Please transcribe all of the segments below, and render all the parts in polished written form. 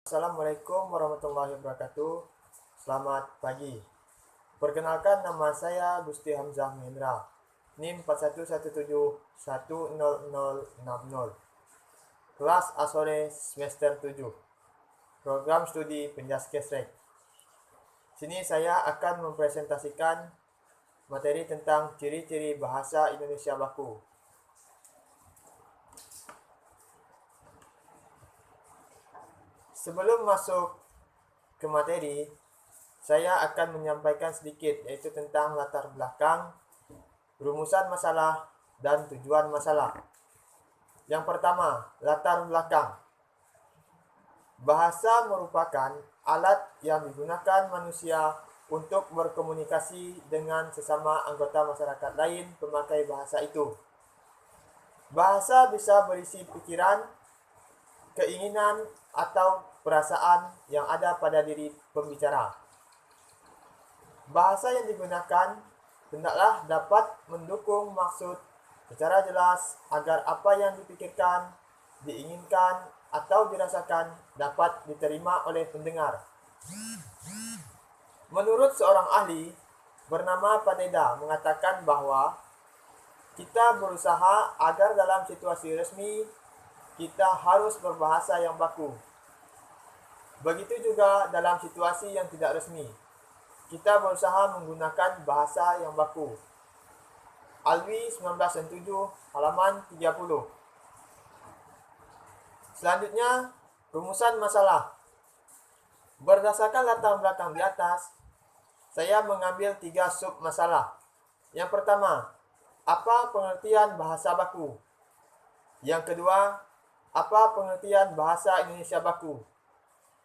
Assalamualaikum warahmatullahi wabarakatuh. Selamat pagi. Perkenalkan, nama saya Gusti Hamzah Mahendra, NIM 4117100060, kelas Asore semester 7, program studi Penjaskesrek. Sini saya akan mempresentasikan materi tentang ciri-ciri bahasa Indonesia baku. Sebelum masuk ke materi, saya akan menyampaikan sedikit, yaitu tentang latar belakang, rumusan masalah, dan tujuan masalah. Yang pertama, latar belakang. Bahasa merupakan alat yang digunakan manusia untuk berkomunikasi dengan sesama anggota masyarakat lain pemakai bahasa itu. Bahasa bisa berisi pikiran, keinginan, atau perasaan yang ada pada diri pembicara. Bahasa yang digunakan hendaklah dapat mendukung maksud secara jelas agar apa yang dipikirkan, diinginkan, atau dirasakan dapat diterima oleh pendengar. Menurut seorang ahli bernama Padeda mengatakan bahwa kita berusaha agar dalam situasi resmi kita harus berbahasa yang baku. Begitu juga dalam situasi yang tidak resmi, kita berusaha menggunakan bahasa yang baku. Alwi 1907 halaman 30. Selanjutnya, rumusan masalah. Berdasarkan latar belakang di atas, saya mengambil 3 sub masalah. Yang pertama, apa pengertian bahasa baku? Yang kedua, apa pengertian bahasa Indonesia baku?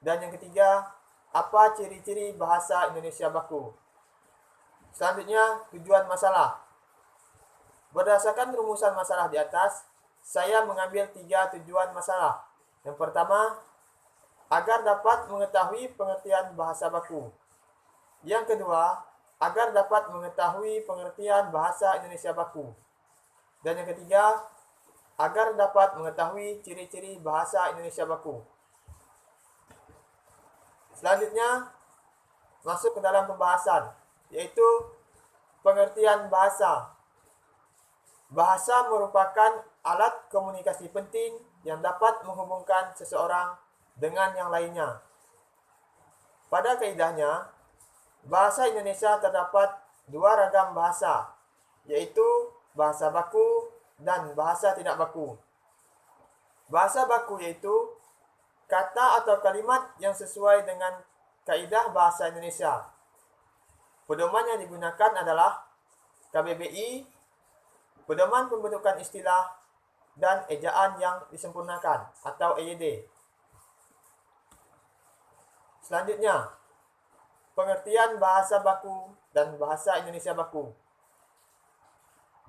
Dan yang ketiga, apa ciri-ciri bahasa Indonesia baku? Selanjutnya, tujuan masalah. Berdasarkan rumusan masalah di atas, saya mengambil 3 tujuan masalah. Yang pertama, agar dapat mengetahui pengertian bahasa baku. Yang kedua, agar dapat mengetahui pengertian bahasa Indonesia baku. Dan yang ketiga, agar dapat mengetahui ciri-ciri bahasa Indonesia baku. Selanjutnya, masuk ke dalam pembahasan, yaitu pengertian bahasa. Bahasa merupakan alat komunikasi penting yang dapat menghubungkan seseorang dengan yang lainnya. Pada kaidahnya, bahasa Indonesia terdapat 2 ragam bahasa, yaitu bahasa baku dan bahasa tidak baku. Bahasa baku yaitu kata atau kalimat yang sesuai dengan kaidah bahasa Indonesia. Pedoman yang digunakan adalah KBBI, pedoman pembentukan istilah, dan ejaan yang disempurnakan atau EYD. Selanjutnya, pengertian bahasa baku dan bahasa Indonesia baku.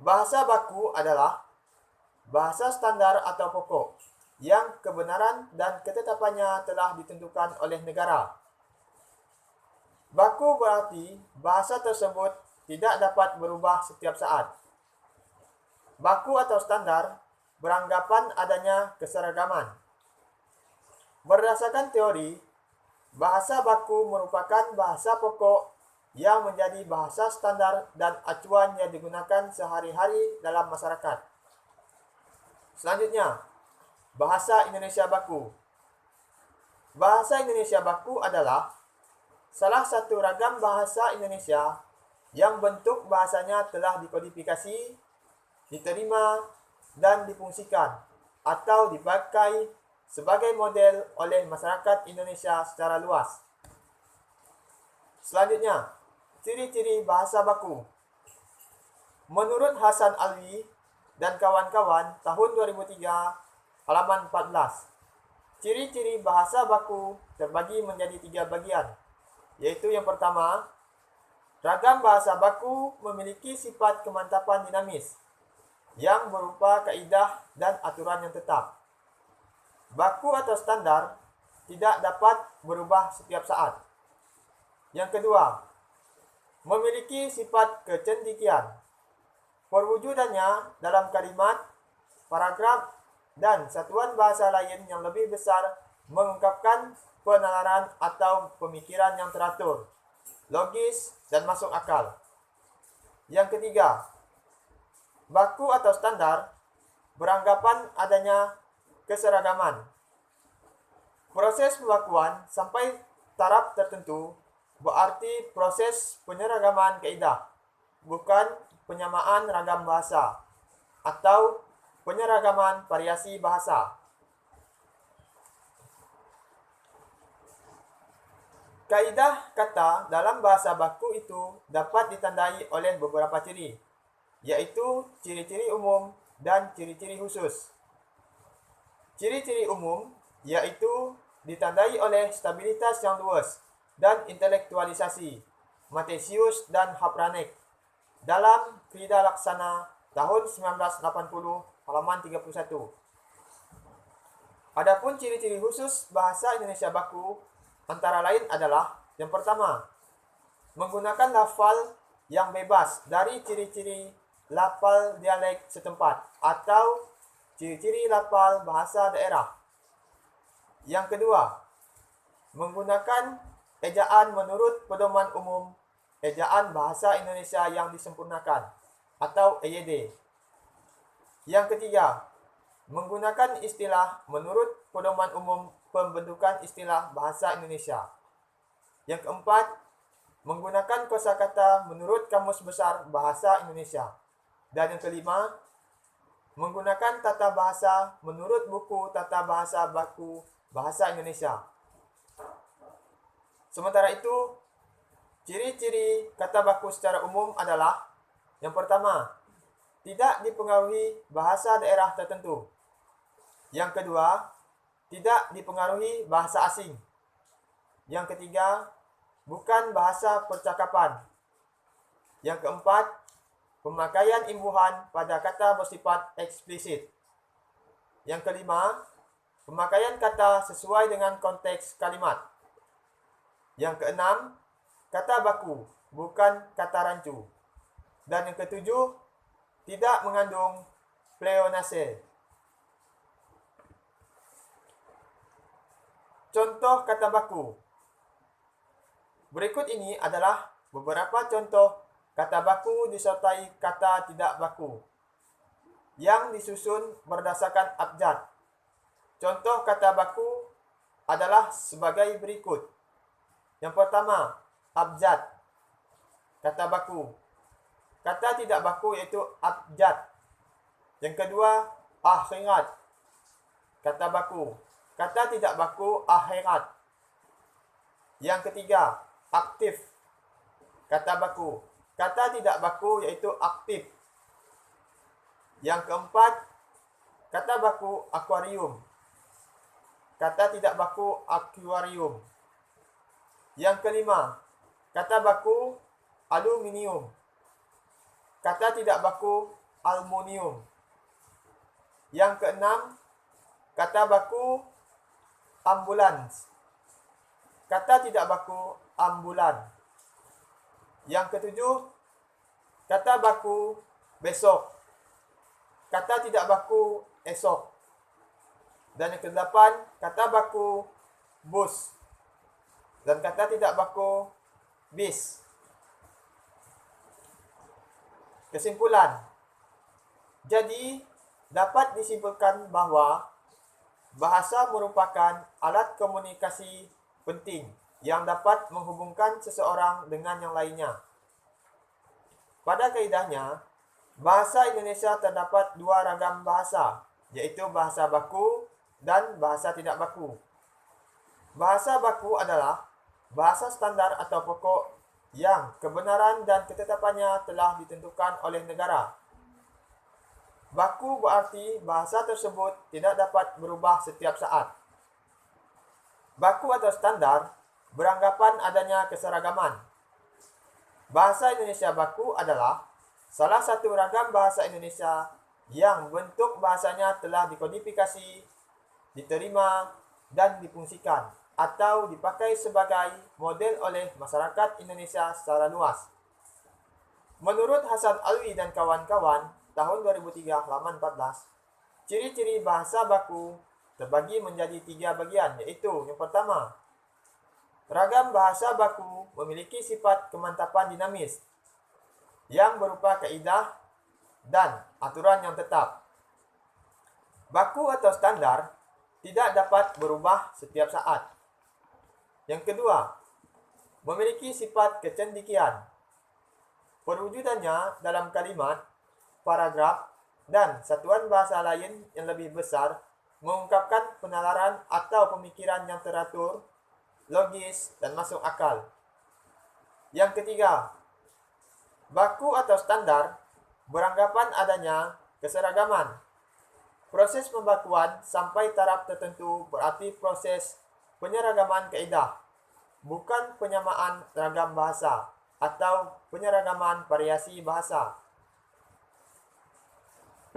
Bahasa baku adalah bahasa standar atau pokok yang kebenaran dan ketetapannya telah ditentukan oleh negara. Baku berarti bahasa tersebut tidak dapat berubah setiap saat. Baku atau standar beranggapan adanya keseragaman. Berdasarkan teori, bahasa baku merupakan bahasa pokok yang menjadi bahasa standar dan acuan yang digunakan sehari-hari dalam masyarakat. Selanjutnya, bahasa Indonesia baku. Bahasa Indonesia baku adalah salah satu ragam bahasa Indonesia yang bentuk bahasanya telah dikodifikasi, diterima, dan difungsikan atau dipakai sebagai model oleh masyarakat Indonesia secara luas. Selanjutnya, ciri-ciri bahasa baku. Menurut Hasan Alwi dan kawan-kawan tahun 2003 halaman 14, ciri-ciri bahasa baku terbagi menjadi 3 bagian, yaitu yang pertama, ragam bahasa baku memiliki sifat kemantapan dinamis yang berupa kaidah dan aturan yang tetap. Baku atau standar tidak dapat berubah setiap saat. Yang kedua, memiliki sifat kecendikian. Perwujudannya dalam kalimat, paragraf, dan satuan bahasa lain yang lebih besar mengungkapkan penalaran atau pemikiran yang teratur, logis, dan masuk akal. Yang ketiga, baku atau standar beranggapan adanya keseragaman. Proses pembakuan sampai taraf tertentu berarti proses penyeragaman kaidah, bukan penyamaan ragam bahasa atau penyeragaman variasi bahasa. Kaidah kata dalam bahasa baku itu dapat ditandai oleh beberapa ciri, yaitu ciri-ciri umum dan ciri-ciri khusus. Ciri-ciri umum yaitu ditandai oleh stabilitas yang luas dan intelektualisasi, Matthius dan Hapranek, dalam Krida Laksana tahun 1980, halaman 31. Adapun ciri-ciri khusus bahasa Indonesia baku antara lain adalah: yang pertama, menggunakan lafal yang bebas dari ciri-ciri lafal dialek setempat atau ciri-ciri lafal bahasa daerah. Yang kedua, menggunakan ejaan menurut pedoman umum ejaan bahasa Indonesia yang disempurnakan atau EYD. Yang ketiga, menggunakan istilah menurut pedoman umum pembentukan istilah bahasa Indonesia. Yang keempat, menggunakan kosakata menurut Kamus Besar Bahasa Indonesia. Dan yang kelima, menggunakan tata bahasa menurut buku Tata Bahasa Baku Bahasa Indonesia. Sementara itu, ciri-ciri kata baku secara umum adalah: yang pertama, tidak dipengaruhi bahasa daerah tertentu. Yang kedua, tidak dipengaruhi bahasa asing. Yang ketiga, bukan bahasa percakapan. Yang keempat, pemakaian imbuhan pada kata bersifat eksplisit. Yang kelima, pemakaian kata sesuai dengan konteks kalimat. Yang keenam, kata baku, bukan kata rancu. Dan yang ketujuh, tidak mengandung pleonase. Contoh kata baku. Berikut ini adalah beberapa contoh kata baku disertai kata tidak baku yang disusun berdasarkan abjad. Contoh kata baku adalah sebagai berikut. Yang pertama, abjad. Kata baku. Kata tidak baku yaitu abjad. Yang kedua, akhirat. Kata baku. Kata tidak baku akhirat. Yang ketiga, aktif. Kata baku. Kata tidak baku yaitu aktif. Yang keempat, kata baku akuarium. Kata tidak baku akuarium. Yang kelima, kata baku aluminium. Kata tidak baku aluminium. Yang keenam, kata baku ambulans. Kata tidak baku ambulan. Yang ketujuh, kata baku besok. Kata tidak baku esok. Dan yang kedelapan, kata baku bus. Dan kata tidak baku bis. Kesimpulan. Jadi, dapat disimpulkan bahwa bahasa merupakan alat komunikasi penting yang dapat menghubungkan seseorang dengan yang lainnya. Pada kaidahnya, bahasa Indonesia terdapat dua ragam bahasa, yaitu bahasa baku dan bahasa tidak baku. Bahasa baku adalah bahasa standar atau pokok yang kebenaran dan ketetapannya telah ditentukan oleh negara. Baku berarti bahasa tersebut tidak dapat berubah setiap saat. Baku atau standar beranggapan adanya keseragaman. Bahasa Indonesia baku adalah salah satu ragam bahasa Indonesia yang bentuk bahasanya telah dikodifikasi, diterima, dan difungsikan atau dipakai sebagai model oleh masyarakat Indonesia secara luas. Menurut Hasan Alwi dan kawan-kawan, tahun 2003, halaman 14, ciri-ciri bahasa baku terbagi menjadi 3 bagian, yaitu yang pertama, ragam bahasa baku memiliki sifat kemantapan dinamis yang berupa kaidah dan aturan yang tetap. Baku atau standar tidak dapat berubah setiap saat. Yang kedua, memiliki sifat kecendikian. Perwujudannya dalam kalimat, paragraf, dan satuan bahasa lain yang lebih besar mengungkapkan penalaran atau pemikiran yang teratur, logis, dan masuk akal. Yang ketiga, baku atau standar beranggapan adanya keseragaman. Proses pembakuan sampai taraf tertentu berarti proses penyeragaman kaidah, bukan penyamaan ragam bahasa atau penyeragaman variasi bahasa.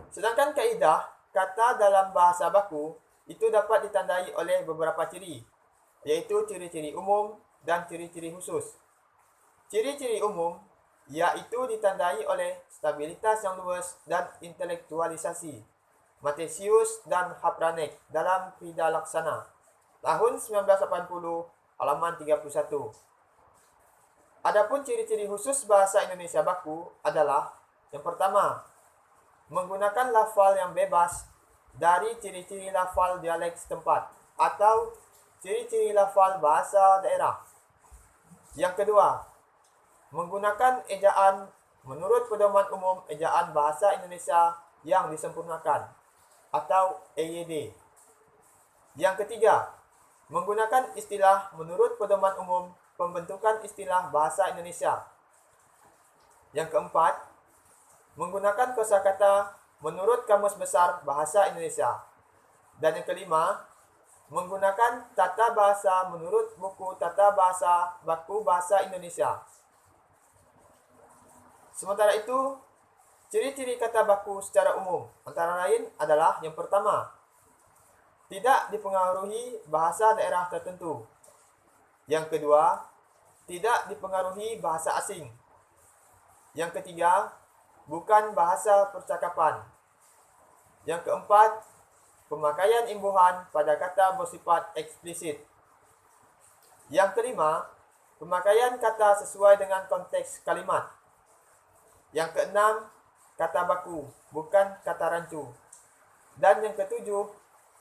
Sedangkan kaidah, kata dalam bahasa baku, itu dapat ditandai oleh beberapa ciri, yaitu ciri-ciri umum dan ciri-ciri khusus. Ciri-ciri umum yaitu ditandai oleh stabilitas yang luas dan intelektualisasi. Matthius dan Hapranek dalam Krida Laksana, tahun 1980, halaman 31. Adapun ciri-ciri khusus bahasa Indonesia baku adalah, yang pertama, menggunakan lafal yang bebas dari ciri-ciri lafal dialek setempat atau ciri-ciri lafal bahasa daerah. Yang kedua, menggunakan ejaan menurut pedoman umum ejaan bahasa Indonesia yang disempurnakan atau EYD. Yang ketiga, menggunakan istilah menurut pedoman umum pembentukan istilah bahasa Indonesia. Yang keempat, menggunakan kosakata menurut Kamus Besar Bahasa Indonesia. Dan yang kelima, menggunakan tata bahasa menurut buku Tata Bahasa Baku Bahasa Indonesia. Sementara itu, ciri-ciri kata baku secara umum antara lain adalah, yang pertama, tidak dipengaruhi bahasa daerah tertentu. Yang kedua, tidak dipengaruhi bahasa asing. Yang ketiga, bukan bahasa percakapan. Yang keempat, pemakaian imbuhan pada kata bersifat eksplisit. Yang kelima, pemakaian kata sesuai dengan konteks kalimat. Yang keenam, kata baku, bukan kata rancu. Dan yang ketujuh,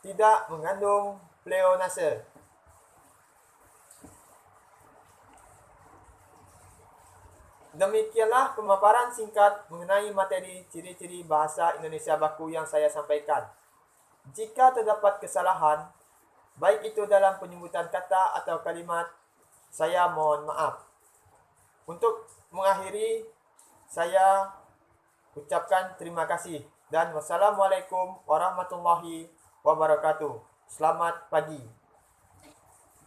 tidak mengandung pleonase. Demikianlah pemaparan singkat mengenai materi ciri-ciri bahasa Indonesia baku yang saya sampaikan. Jika terdapat kesalahan, baik itu dalam penyebutan kata atau kalimat, saya mohon maaf. Untuk mengakhiri, saya ucapkan terima kasih dan wassalamualaikum warahmatullahi wabarakatuh. Selamat pagi.